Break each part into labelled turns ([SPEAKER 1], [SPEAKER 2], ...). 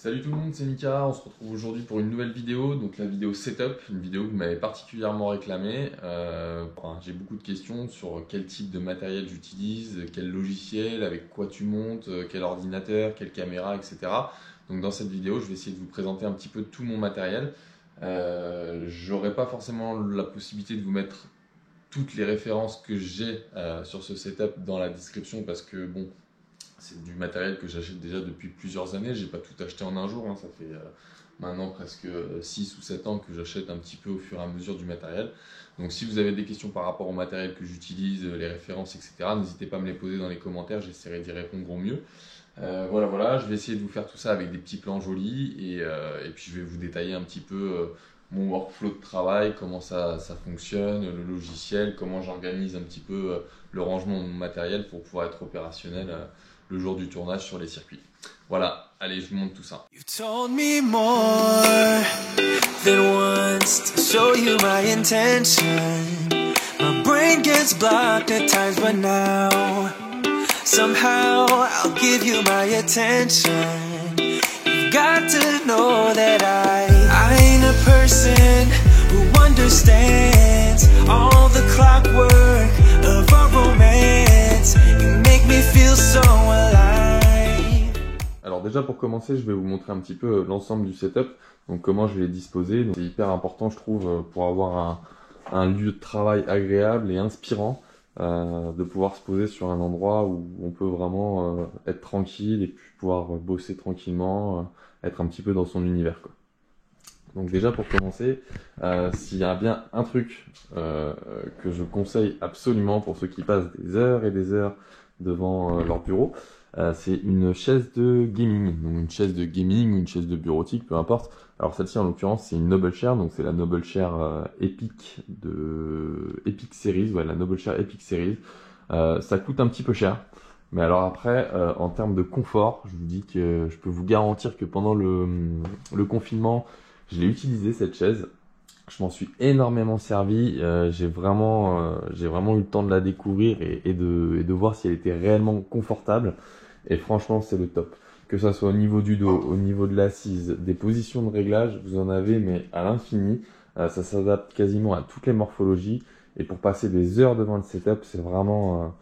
[SPEAKER 1] Salut tout le monde, c'est Mika, on se retrouve aujourd'hui pour une nouvelle vidéo, donc la vidéo setup, une vidéo que vous m'avez particulièrement réclamée. J'ai beaucoup de questions sur quel type de matériel j'utilise, quel logiciel, avec quoi tu montes, quel ordinateur, quelle caméra, etc. Donc dans cette vidéo, je vais essayer de vous présenter un petit peu tout mon matériel. J'aurai pas forcément la possibilité de vous mettre toutes les références que j'ai sur ce setup dans la description parce que bon, c'est du matériel que j'achète déjà depuis plusieurs années. J'ai pas tout acheté en un jour, hein. Ça fait maintenant presque 6 ou 7 ans que j'achète un petit peu au fur et à mesure du matériel. Donc si vous avez des questions par rapport au matériel que j'utilise, les références, etc., n'hésitez pas à me les poser dans les commentaires, j'essaierai d'y répondre au mieux. Voilà, je vais essayer de vous faire tout ça avec des petits plans jolis et puis je vais vous détailler un petit peu mon workflow de travail, comment ça fonctionne, le logiciel, comment j'organise un petit peu le rangement de mon matériel pour pouvoir être opérationnel le jour du tournage sur les circuits. Voilà, allez, je vous montre tout ça.
[SPEAKER 2] You told me more than once to show you my intention. My brain gets blocked at times, but now somehow I'll give you my attention. You've got to know that I ain't a person who understands all the clockwork of our romance. You make me feel so alive.
[SPEAKER 1] Alors déjà pour commencer, je vais vous montrer un petit peu l'ensemble du setup, donc comment je l'ai disposé. C'est hyper important je trouve pour avoir un lieu de travail agréable et inspirant, de pouvoir se poser sur un endroit où on peut vraiment être tranquille et puis pouvoir bosser tranquillement, être un petit peu dans son univers, quoi. Donc déjà pour commencer, s'il y a bien un truc que je conseille absolument pour ceux qui passent des heures et des heures devant leur bureau, c'est une chaise de gaming. Donc une chaise de gaming ou une chaise de bureautique, peu importe. Alors celle-ci en l'occurrence c'est une Noble Chair, donc c'est la Noble Chair Epic de Epic Series, ouais, la Noble Chair Epic Series. Ça coûte un petit peu cher. Mais alors après, en termes de confort, je vous dis que je peux vous garantir que pendant le confinement, je l'ai utilisé cette chaise, je m'en suis énormément servi, j'ai vraiment eu le temps de la découvrir et de voir si elle était réellement confortable. Et franchement, c'est le top. Que ça soit au niveau du dos, au niveau de l'assise, des positions de réglage, vous en avez mais à l'infini. Ça s'adapte quasiment à toutes les morphologies. Et pour passer des heures devant le setup, c'est vraiment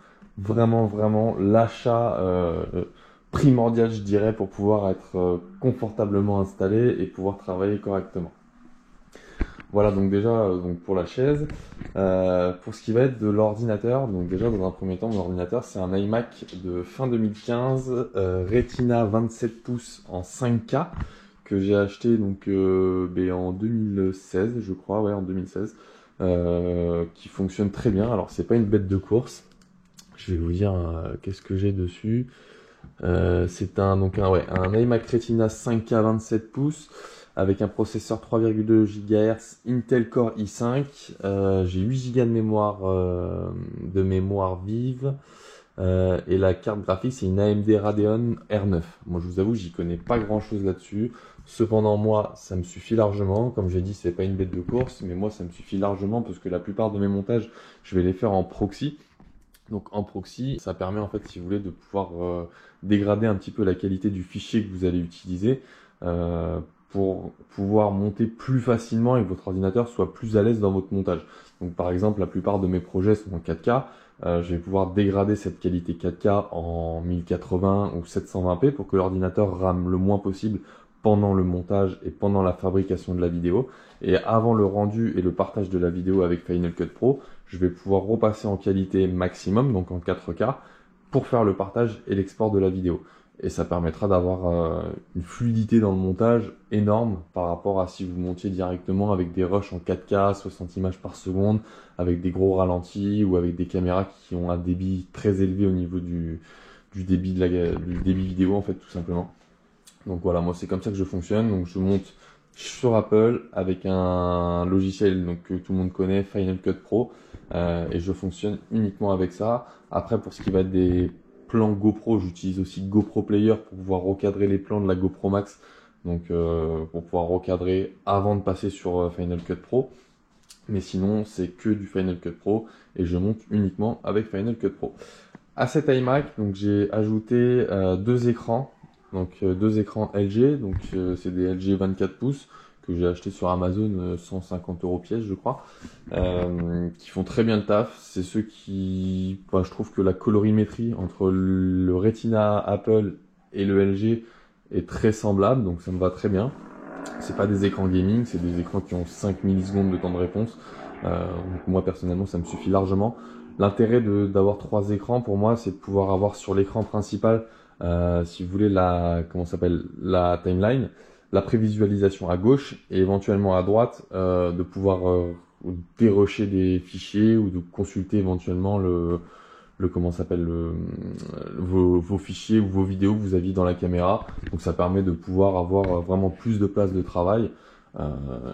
[SPEAKER 1] l'achat primordial, je dirais, pour pouvoir être confortablement installé et pouvoir travailler correctement. Voilà, donc déjà donc pour la chaise. Pour ce qui va être de l'ordinateur, donc déjà dans un premier temps, mon ordinateur c'est un iMac de fin 2015, Retina 27 pouces en 5K que j'ai acheté donc en 2016, je crois, ouais, en 2016, qui fonctionne très bien. Alors c'est pas une bête de course. Je vais vous dire qu'est-ce que j'ai dessus. C'est un iMac Retina 5K 27 pouces avec un processeur 3,2 GHz Intel Core i5. J'ai 8 Go de mémoire vive. Et la carte graphique, c'est une AMD Radeon R9. Moi, je vous avoue, j'y connais pas grand-chose là-dessus. Cependant, moi, ça me suffit largement. Comme j'ai dit, c'est pas une bête de course, mais moi, ça me suffit largement parce que la plupart de mes montages, je vais les faire en proxy. Donc en proxy, ça permet en fait, si vous voulez, de pouvoir dégrader un petit peu la qualité du fichier que vous allez utiliser pour pouvoir monter plus facilement et que votre ordinateur soit plus à l'aise dans votre montage. Donc par exemple, la plupart de mes projets sont en 4K. Je vais pouvoir dégrader cette qualité 4K en 1080 ou 720p pour que l'ordinateur rame le moins possible pendant le montage et pendant la fabrication de la vidéo. Et avant le rendu et le partage de la vidéo avec Final Cut Pro, je vais pouvoir repasser en qualité maximum, donc en 4K, pour faire le partage et l'export de la vidéo. Et ça permettra d'avoir une fluidité dans le montage énorme par rapport à si vous montiez directement avec des rushs en 4K, 60 images par seconde, avec des gros ralentis ou avec des caméras qui ont un débit très élevé au niveau du débit vidéo en fait, tout simplement. Donc voilà, moi c'est comme ça que je fonctionne. Donc je monte sur Apple avec un logiciel donc, que tout le monde connaît, Final Cut Pro, et je fonctionne uniquement avec ça. Après, pour ce qui va être des plans GoPro, j'utilise aussi GoPro Player pour pouvoir recadrer les plans de la GoPro Max, donc pour pouvoir recadrer avant de passer sur Final Cut Pro. Mais sinon, c'est que du Final Cut Pro et je monte uniquement avec Final Cut Pro. À cet iMac, donc j'ai ajouté deux écrans Donc deux écrans LG, donc c'est des LG 24 pouces que j'ai acheté sur Amazon 150 € pièce je crois, qui font très bien le taf. C'est ceux qui, enfin, je trouve que la colorimétrie entre le Retina Apple et le LG est très semblable, donc ça me va très bien. C'est pas des écrans gaming, c'est des écrans qui ont 5 millisecondes de temps de réponse. Donc moi personnellement ça me suffit largement. L'intérêt d'avoir trois écrans pour moi, c'est de pouvoir avoir sur l'écran principal, si vous voulez, la timeline, la prévisualisation à gauche et éventuellement à droite, de pouvoir dérocher des fichiers ou de consulter éventuellement vos fichiers ou vos vidéos que vous aviez dans la caméra. Donc ça permet de pouvoir avoir vraiment plus de place de travail.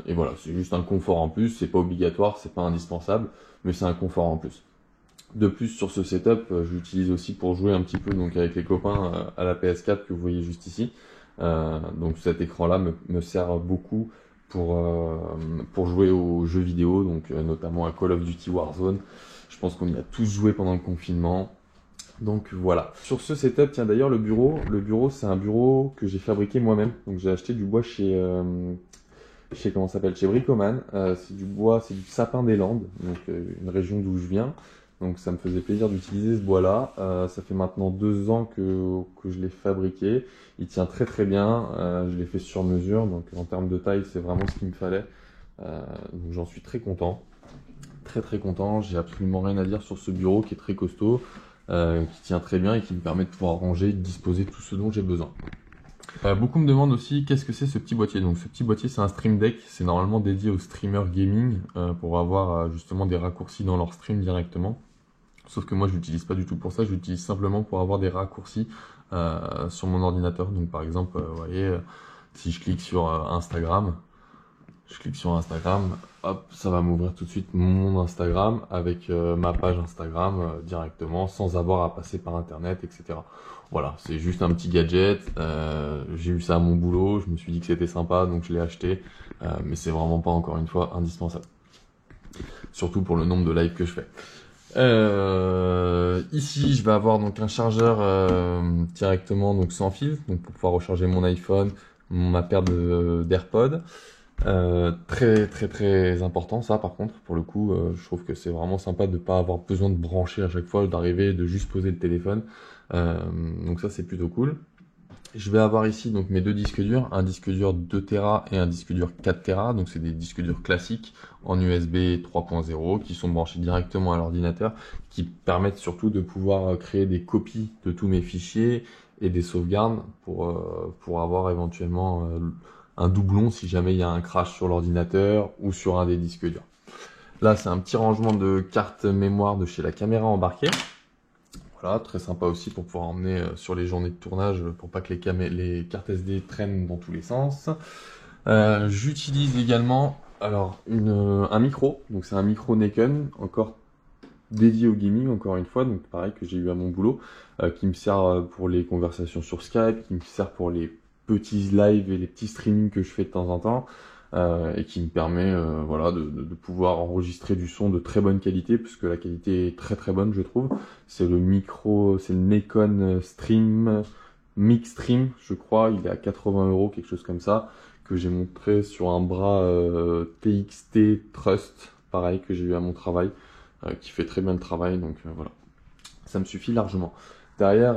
[SPEAKER 1] Et voilà, c'est juste un confort en plus, c'est pas obligatoire, c'est pas indispensable, mais c'est un confort en plus. De plus, sur ce setup, j'utilise aussi pour jouer un petit peu donc avec les copains à la PS4 que vous voyez juste ici. Donc cet écran-là me sert beaucoup pour jouer aux jeux vidéo, donc notamment à Call of Duty Warzone. Je pense qu'on y a tous joué pendant le confinement. Donc voilà. Sur ce setup, tiens d'ailleurs le bureau c'est un bureau que j'ai fabriqué moi-même. Donc j'ai acheté du bois chez chez Bricoman. C'est du bois, c'est du sapin des Landes, donc une région d'où je viens. Donc ça me faisait plaisir d'utiliser ce bois-là. Ça fait maintenant 2 ans que je l'ai fabriqué. Il tient très très bien. Je l'ai fait sur mesure, donc en termes de taille, c'est vraiment ce qu'il me fallait. Donc j'en suis très content. Très très content. J'ai absolument rien à dire sur ce bureau qui est très costaud, qui tient très bien et qui me permet de pouvoir ranger et de disposer de tout ce dont j'ai besoin. Beaucoup me demandent aussi qu'est-ce que c'est ce petit boîtier. Donc ce petit boîtier c'est un Stream Deck, c'est normalement dédié aux streamers gaming pour avoir justement des raccourcis dans leur stream directement. Sauf que moi je l'utilise pas du tout pour ça, je l'utilise simplement pour avoir des raccourcis sur mon ordinateur. Donc par exemple, vous voyez, si je clique sur Instagram, hop, ça va m'ouvrir tout de suite mon Instagram avec ma page Instagram directement, sans avoir à passer par internet, etc. Voilà, c'est juste un petit gadget. J'ai eu ça à mon boulot, je me suis dit que c'était sympa, donc je l'ai acheté. Mais c'est vraiment pas, encore une fois, indispensable. Surtout pour le nombre de lives que je fais. Ici, je vais avoir donc un chargeur directement, donc sans fil, donc pour pouvoir recharger mon iPhone, ma paire d'AirPods. Très très très important ça par contre, pour le coup je trouve que c'est vraiment sympa de ne pas avoir besoin de brancher à chaque fois, d'arriver, de juste poser le téléphone. Donc ça c'est plutôt cool. Je vais avoir ici donc mes deux disques durs, un disque dur 2 Tera et un disque dur 4 Tera, donc c'est des disques durs classiques en USB 3.0 qui sont branchés directement à l'ordinateur, qui permettent surtout de pouvoir créer des copies de tous mes fichiers et des sauvegardes pour avoir éventuellement un doublon si jamais il y a un crash sur l'ordinateur ou sur un des disques durs. Là c'est un petit rangement de cartes mémoire de chez la caméra embarquée. Voilà, très sympa aussi pour pouvoir emmener sur les journées de tournage pour pas que les cartes SD traînent dans tous les sens. J'utilise également alors un micro, donc c'est un micro Nikon, encore dédié au gaming encore une fois, donc pareil que j'ai eu à mon boulot, qui me sert pour les conversations sur Skype, qui me sert pour les petits lives et les petits streamings que je fais de temps en temps, et qui me permet voilà, de pouvoir enregistrer du son de très bonne qualité, puisque la qualité est très très bonne je trouve. C'est le Nikon Stream Mix Stream, je crois, il est à 80 €, quelque chose comme ça, que j'ai montré sur un bras TXT Trust, pareil que j'ai eu à mon travail, qui fait très bien le travail, donc voilà, ça me suffit largement. Derrière,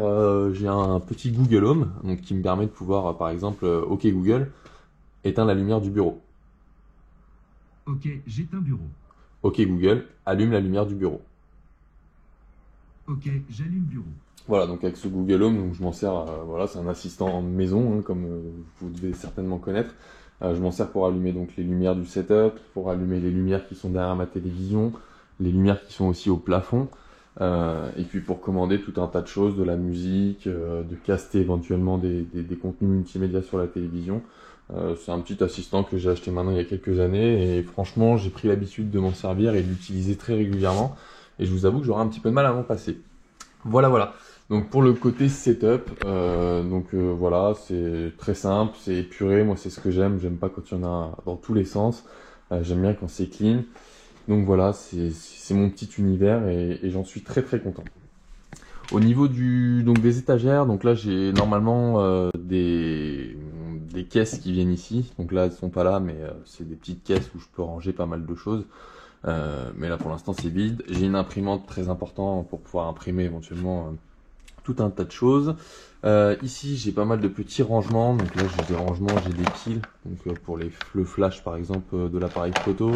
[SPEAKER 1] j'ai un petit Google Home, donc qui me permet de pouvoir, par exemple, OK Google, éteins la lumière du bureau.
[SPEAKER 3] OK, j'éteins bureau.
[SPEAKER 1] OK Google, allume la lumière du bureau.
[SPEAKER 3] OK, j'allume bureau.
[SPEAKER 1] Voilà, donc avec ce Google Home, donc je m'en sers, voilà, c'est un assistant maison, hein, comme vous devez certainement connaître. Je m'en sers pour allumer donc les lumières du setup, pour allumer les lumières qui sont derrière ma télévision, les lumières qui sont aussi au plafond. Et puis pour commander tout un tas de choses, de la musique, de caster éventuellement des contenus multimédia sur la télévision. C'est un petit assistant que j'ai acheté maintenant il y a quelques années et franchement j'ai pris l'habitude de m'en servir et de l'utiliser très régulièrement, et je vous avoue que j'aurai un petit peu de mal à m'en passer. Voilà. Donc pour le côté setup, voilà, c'est très simple, c'est épuré, moi c'est ce que j'aime pas quand il y en a dans tous les sens, j'aime bien quand c'est clean. Donc voilà, c'est mon petit univers et j'en suis très très content. Au niveau des étagères, donc là j'ai normalement des caisses qui viennent ici. Donc là elles sont pas là, mais c'est des petites caisses où je peux ranger pas mal de choses. Mais là pour l'instant c'est vide. J'ai une imprimante très importante pour pouvoir imprimer éventuellement tout un tas de choses. Ici j'ai pas mal de petits rangements. Donc là j'ai des rangements, j'ai des piles. Donc pour le flash par exemple de l'appareil photo.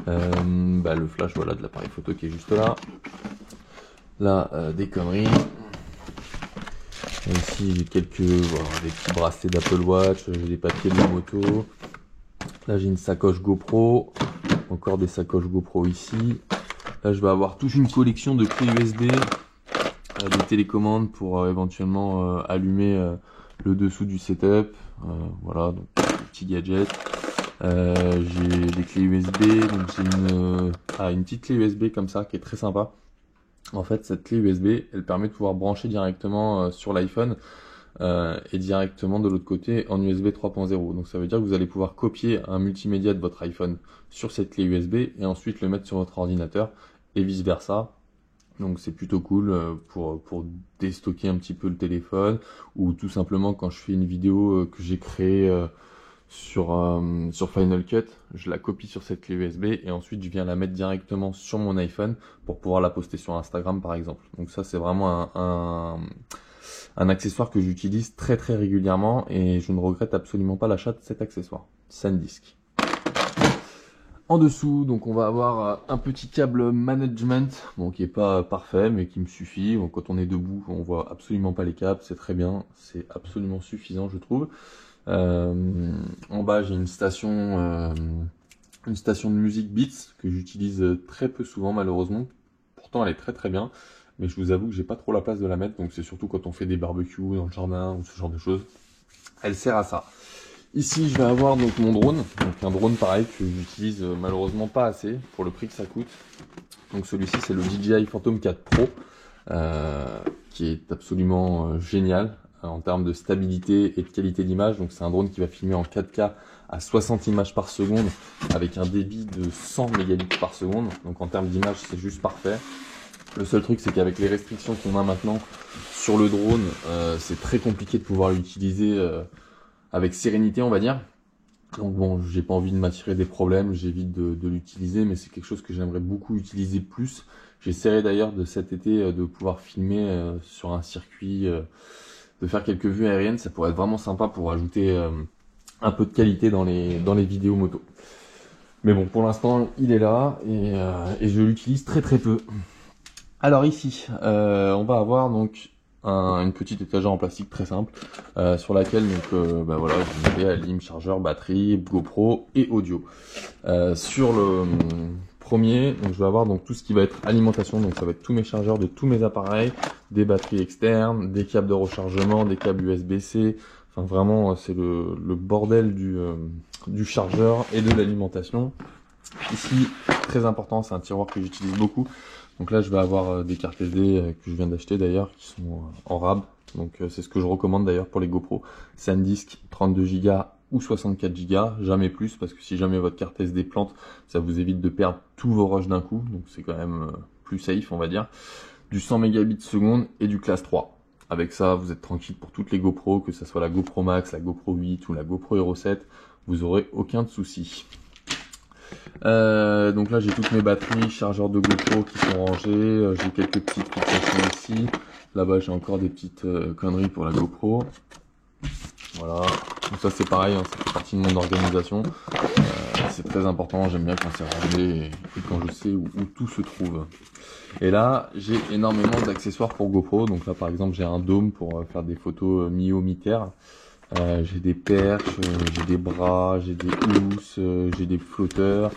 [SPEAKER 1] Le flash voilà de l'appareil photo qui est juste là. Là, des conneries. Et ici, j'ai des petits bracelets d'Apple Watch, j'ai des papiers de la moto. Là, j'ai une sacoche GoPro. Encore des sacoches GoPro ici. Là, je vais avoir toute une collection de clés USB, des télécommandes pour éventuellement allumer le dessous du setup. Voilà, donc des petits gadgets. J'ai des clés USB, donc j'ai une petite clé USB comme ça qui est très sympa. En fait, cette clé USB, elle permet de pouvoir brancher directement sur l'iPhone et directement de l'autre côté en USB 3.0. Donc ça veut dire que vous allez pouvoir copier un multimédia de votre iPhone sur cette clé USB et ensuite le mettre sur votre ordinateur et vice versa. Donc c'est plutôt cool pour déstocker un petit peu le téléphone ou tout simplement quand je fais une vidéo que j'ai créée sur Final Cut, je la copie sur cette clé USB et ensuite je viens la mettre directement sur mon iPhone pour pouvoir la poster sur Instagram par exemple. Donc ça c'est vraiment un accessoire que j'utilise très très régulièrement et je ne regrette absolument pas l'achat de cet accessoire, SanDisk. En dessous, donc on va avoir un petit câble management, bon qui est pas parfait mais qui me suffit. Bon, quand on est debout, on voit absolument pas les câbles, c'est très bien, c'est absolument suffisant je trouve. En bas j'ai une station de musique Beats que j'utilise très peu souvent malheureusement. Pourtant elle est très très bien, mais je vous avoue que j'ai pas trop la place de la mettre, donc c'est surtout quand on fait des barbecues dans le jardin ou ce genre de choses. Elle sert à ça. Ici je vais avoir donc mon drone, donc un drone pareil que j'utilise malheureusement pas assez pour le prix que ça coûte. Donc celui-ci c'est le DJI Phantom 4 Pro qui est absolument génial en termes de stabilité et de qualité d'image. Donc c'est un drone qui va filmer en 4K à 60 images par seconde avec un débit de 100 mégabits par seconde. Donc en termes d'image c'est juste parfait. Le seul truc c'est qu'avec les restrictions qu'on a maintenant sur le drone, c'est très compliqué de pouvoir l'utiliser avec sérénité on va dire. Donc bon, j'ai pas envie de m'attirer des problèmes, j'évite de l'utiliser, mais c'est quelque chose que j'aimerais beaucoup utiliser plus. J'essaierai d'ailleurs de cet été de pouvoir filmer sur un circuit, de faire quelques vues aériennes, ça pourrait être vraiment sympa pour ajouter un peu de qualité dans les vidéos moto. Mais bon, pour l'instant, il est là et je l'utilise très très peu. Alors ici, on va avoir donc une petite étagère en plastique très simple sur laquelle voilà, vous avez alim, chargeur, batterie, GoPro et audio. Sur le premier, donc je vais avoir donc tout ce qui va être alimentation, donc ça va être tous mes chargeurs de tous mes appareils, des batteries externes, des câbles de rechargement, des câbles USB-C, enfin vraiment c'est le bordel du chargeur et de l'alimentation. Ici, très important, c'est un tiroir que j'utilise beaucoup. Donc là je vais avoir des cartes SD que je viens d'acheter d'ailleurs, qui sont en rab. Donc c'est ce que je recommande d'ailleurs pour les GoPro. SanDisk 32 Go ou 64 Go, jamais plus, parce que si jamais votre carte SD plante, ça vous évite de perdre tous vos rushs d'un coup. Donc c'est quand même plus safe on va dire. Du 100 mégabits seconde et du classe 3. Avec ça vous êtes tranquille pour toutes les GoPro, que ce soit la GoPro Max, la GoPro 8 ou la GoPro Hero 7, vous aurez aucun souci. Donc là j'ai toutes mes batteries, chargeurs de GoPro qui sont rangés, j'ai quelques petites fixations ici, là-bas j'ai encore des petites conneries pour la GoPro, voilà, donc ça c'est pareil, hein, ça fait partie de mon organisation, c'est très important, j'aime bien quand c'est rangé et quand je sais où tout se trouve. Et là j'ai énormément d'accessoires pour GoPro, donc là par exemple j'ai un dôme pour faire des photos mi-haut mi-terre. J'ai des perches, j'ai des bras, j'ai des housses, j'ai des flotteurs,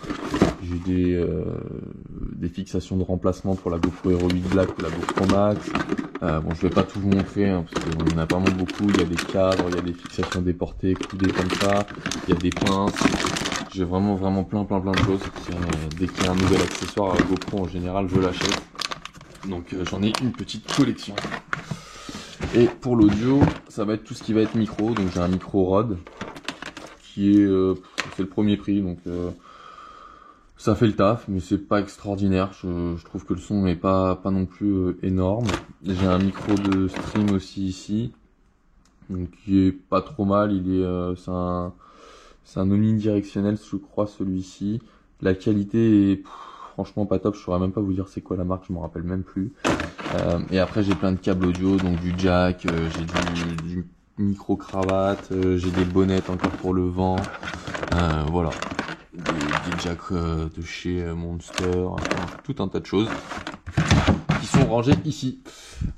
[SPEAKER 1] j'ai des fixations de remplacement pour la GoPro Hero 8 Black ou la GoPro Max. Bon, je vais pas tout vous montrer hein, parce qu'il y en a vraiment beaucoup. Il y a des cadres, il y a des fixations déportées, coudées comme ça, il y a des pinces. J'ai vraiment plein de choses. Dès qu'il y a un nouvel accessoire à la GoPro en général, je l'achète. Donc j'en ai une petite collection. Et pour l'audio, ça va être tout ce qui va être micro. Donc j'ai un micro Rode qui est c'est le premier prix, donc Ça fait le taf, mais c'est pas extraordinaire. Je trouve que le son n'est pas non plus énorme. J'ai un micro de stream aussi ici, donc qui est pas trop mal. C'est un omnidirectionnel, je crois, celui-ci. La qualité est franchement pas top. Je saurais même pas vous dire c'est quoi la marque, je m'en rappelle même plus. Et après j'ai plein de câbles audio, donc du jack, j'ai du micro cravate, j'ai des bonnettes encore pour le vent. Voilà. Des jacks de chez Monster, enfin, tout un tas de choses qui sont rangées ici.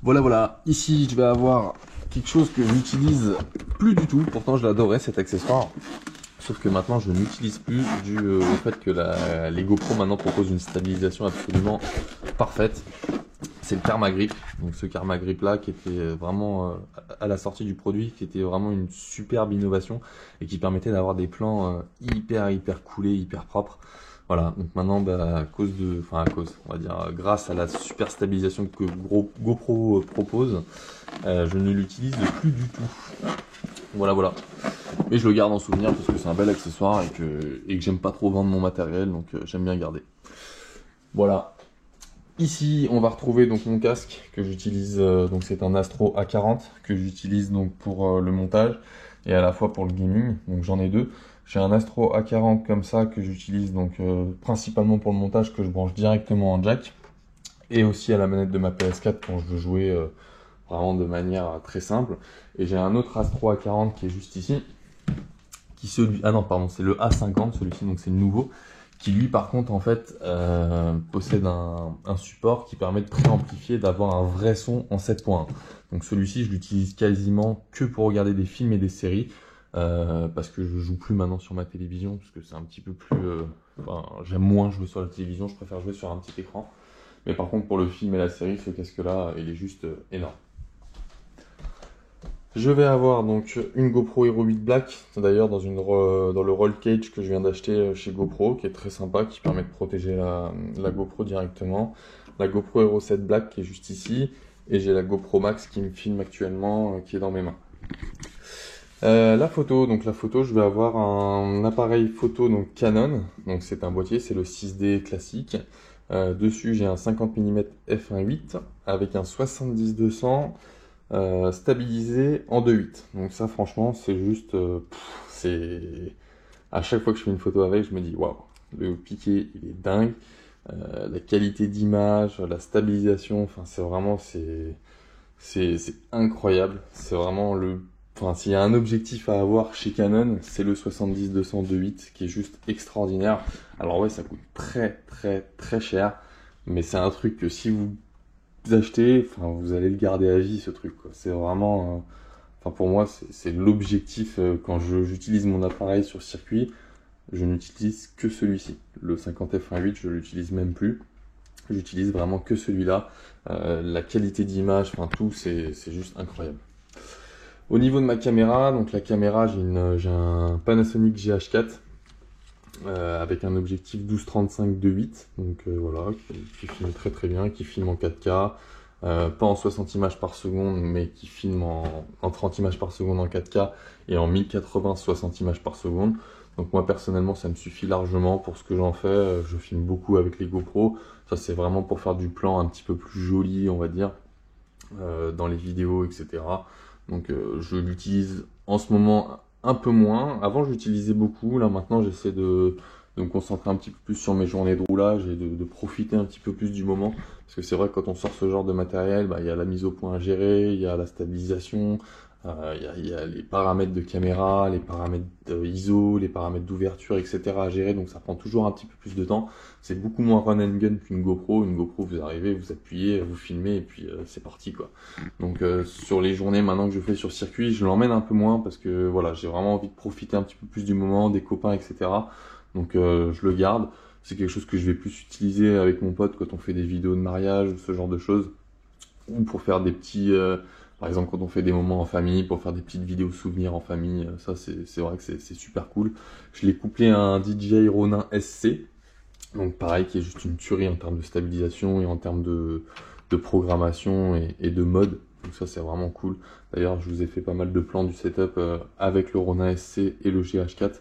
[SPEAKER 1] Voilà. Ici, je vais avoir quelque chose que j'utilise plus du tout. Pourtant, je l'adorais cet accessoire. Sauf que maintenant, je n'utilise plus dû au fait que les GoPro maintenant proposent une stabilisation absolument parfaite. C'est le Karma Grip. Donc ce Karma Grip là qui était vraiment à la sortie du produit, qui était vraiment une superbe innovation et qui permettait d'avoir des plans hyper coolés, hyper propres. Voilà, donc maintenant on va dire grâce à la super stabilisation que GoPro propose, je ne l'utilise plus du tout. Voilà. Mais je le garde en souvenir parce que c'est un bel accessoire et que j'aime pas trop vendre mon matériel, donc j'aime bien garder. Voilà. Ici, on va retrouver donc mon casque que j'utilise, donc c'est un Astro A40 que j'utilise donc pour le montage et à la fois pour le gaming. Donc j'en ai deux. J'ai un Astro A40 comme ça que j'utilise donc principalement pour le montage, que je branche directement en jack, et aussi à la manette de ma PS4 quand je veux jouer vraiment de manière très simple. Et j'ai un autre Astro A40 qui est juste ici, ah non pardon, c'est le A50 celui-ci, donc c'est le nouveau, qui lui par contre en fait possède un support qui permet de préamplifier, d'avoir un vrai son en 7.1. Donc celui-ci je l'utilise quasiment que pour regarder des films et des séries, parce que je joue plus maintenant sur ma télévision, parce que c'est un petit peu plus... j'aime moins jouer sur la télévision, je préfère jouer sur un petit écran. Mais par contre pour le film et la série, ce casque là il est juste énorme. Je vais avoir donc une GoPro Hero 8 Black, d'ailleurs dans le roll cage que je viens d'acheter chez GoPro, qui est très sympa, qui permet de protéger la GoPro directement. La GoPro Hero 7 Black qui est juste ici, et j'ai la GoPro Max qui me filme actuellement, qui est dans mes mains. La photo, je vais avoir un appareil photo donc Canon, donc c'est un boîtier, c'est le 6D classique. Dessus j'ai un 50 mm f1.8 avec un 70-200. Stabilisé en 2.8. Donc ça franchement c'est juste c'est à chaque fois que je fais une photo avec, je me dis waouh, le piqué il est dingue, la qualité d'image, la stabilisation, enfin c'est vraiment c'est incroyable. C'est vraiment s'il y a un objectif à avoir chez Canon, c'est le 70-200 2.8 qui est juste extraordinaire. Alors ouais, ça coûte très cher, mais c'est un truc que si vous achetez, vous allez le garder à vie ce truc, quoi. C'est vraiment, pour moi c'est l'objectif quand j'utilise mon appareil sur circuit. Je n'utilise que celui-ci, le 50 f1.8, je l'utilise même plus. J'utilise vraiment que celui-là. La qualité d'image, tout, c'est juste incroyable. Au niveau de ma caméra, donc la caméra, j'ai un Panasonic GH4 avec un objectif 12-35 2.8, donc voilà, qui filme très bien, qui filme en 4K, pas en 60 images par seconde, mais qui filme en 30 images par seconde en 4K et en 1080 60 images par seconde. Donc moi personnellement ça me suffit largement pour ce que j'en fais. Je filme beaucoup avec les GoPro, ça c'est vraiment pour faire du plan un petit peu plus joli, on va dire, dans les vidéos, etc. Donc je l'utilise en ce moment un peu moins. Avant j'utilisais beaucoup, là maintenant j'essaie de me concentrer un petit peu plus sur mes journées de roulage et de profiter un petit peu plus du moment. Parce que c'est vrai que quand on sort ce genre de matériel, il y a la mise au point à gérer, il y a la stabilisation, il y a les paramètres de caméra, les paramètres ISO, les paramètres d'ouverture, etc. à gérer, donc ça prend toujours un petit peu plus de temps. C'est beaucoup moins run and gun qu'une GoPro. Une GoPro, vous arrivez, vous appuyez, vous filmez et puis c'est parti, quoi. Donc sur les journées maintenant que je fais sur circuit, je l'emmène un peu moins parce que voilà, j'ai vraiment envie de profiter un petit peu plus du moment, des copains, etc. Donc je le garde. C'est quelque chose que je vais plus utiliser avec mon pote quand on fait des vidéos de mariage ou ce genre de choses, ou pour faire des petits... par exemple, quand on fait des moments en famille, pour faire des petites vidéos souvenirs en famille, ça c'est vrai que c'est super cool. Je l'ai couplé à un DJI Ronin SC, donc pareil, qui est juste une tuerie en termes de stabilisation et en termes de programmation et de mode. Donc ça c'est vraiment cool. D'ailleurs, je vous ai fait pas mal de plans du setup avec le Ronin SC et le GH4.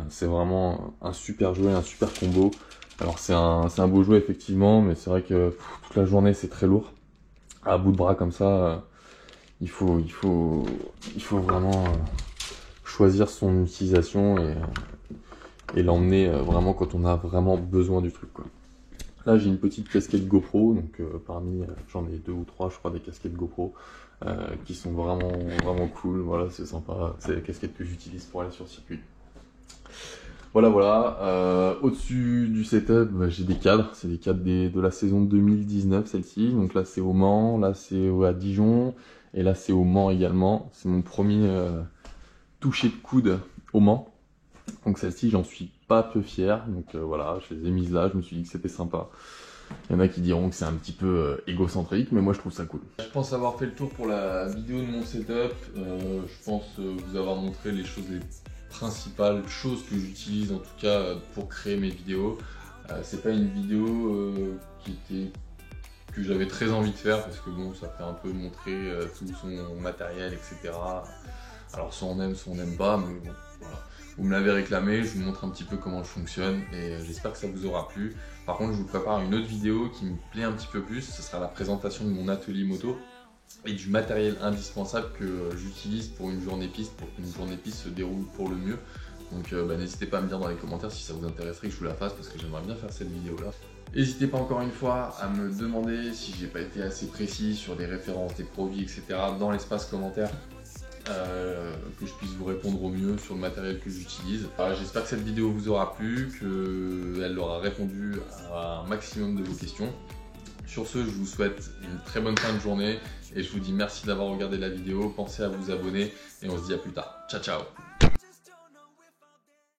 [SPEAKER 1] C'est vraiment un super jouet, un super combo. Alors c'est un beau jouet effectivement, mais c'est vrai que toute la journée c'est très lourd. À bout de bras comme ça, il faut vraiment choisir son utilisation et l'emmener vraiment quand on a vraiment besoin du truc, quoi. Là j'ai une petite casquette GoPro, donc parmi j'en ai 2 ou 3 je crois des casquettes GoPro qui sont vraiment cool. Voilà, c'est sympa, c'est les casquettes que j'utilise pour aller sur le circuit. Voilà. Au-dessus du setup, j'ai des cadres, c'est des cadres de la saison 2019 celle-ci. Donc là c'est au Mans, là c'est à Dijon et là c'est au Mans également. C'est mon premier toucher de coude au Mans. Donc celle-ci j'en suis pas peu fier, donc voilà, je les ai mises là, je me suis dit que c'était sympa. Il y en a qui diront que c'est un petit peu égocentrique, mais moi je trouve ça cool. Je pense avoir fait le tour pour la vidéo de mon setup. Je pense vous avoir montré les principales choses que j'utilise en tout cas pour créer mes vidéos. C'est pas une vidéo que j'avais très envie de faire parce que bon, ça fait un peu montrer tout son matériel, etc. Alors soit on aime, soit on n'aime pas, mais bon, voilà. Vous me l'avez réclamé, je vous montre un petit peu comment je fonctionne et j'espère que ça vous aura plu. Par contre, je vous prépare une autre vidéo qui me plaît un petit peu plus, ce sera la présentation de mon atelier moto et du matériel indispensable que j'utilise pour une journée piste, pour qu'une journée piste se déroule pour le mieux. Donc n'hésitez pas à me dire dans les commentaires si ça vous intéresserait que je vous la fasse parce que j'aimerais bien faire cette vidéo là. N'hésitez pas encore une fois à me demander si j'ai pas été assez précis sur des références, des produits, etc. dans l'espace commentaire. Que je puisse vous répondre au mieux sur le matériel que j'utilise. J'espère que cette vidéo vous aura plu, qu'elle aura répondu à un maximum de vos questions. Sur ce, je vous souhaite une très bonne fin de journée et je vous dis merci d'avoir regardé la vidéo. Pensez à vous abonner et on se dit à plus tard. Ciao ciao.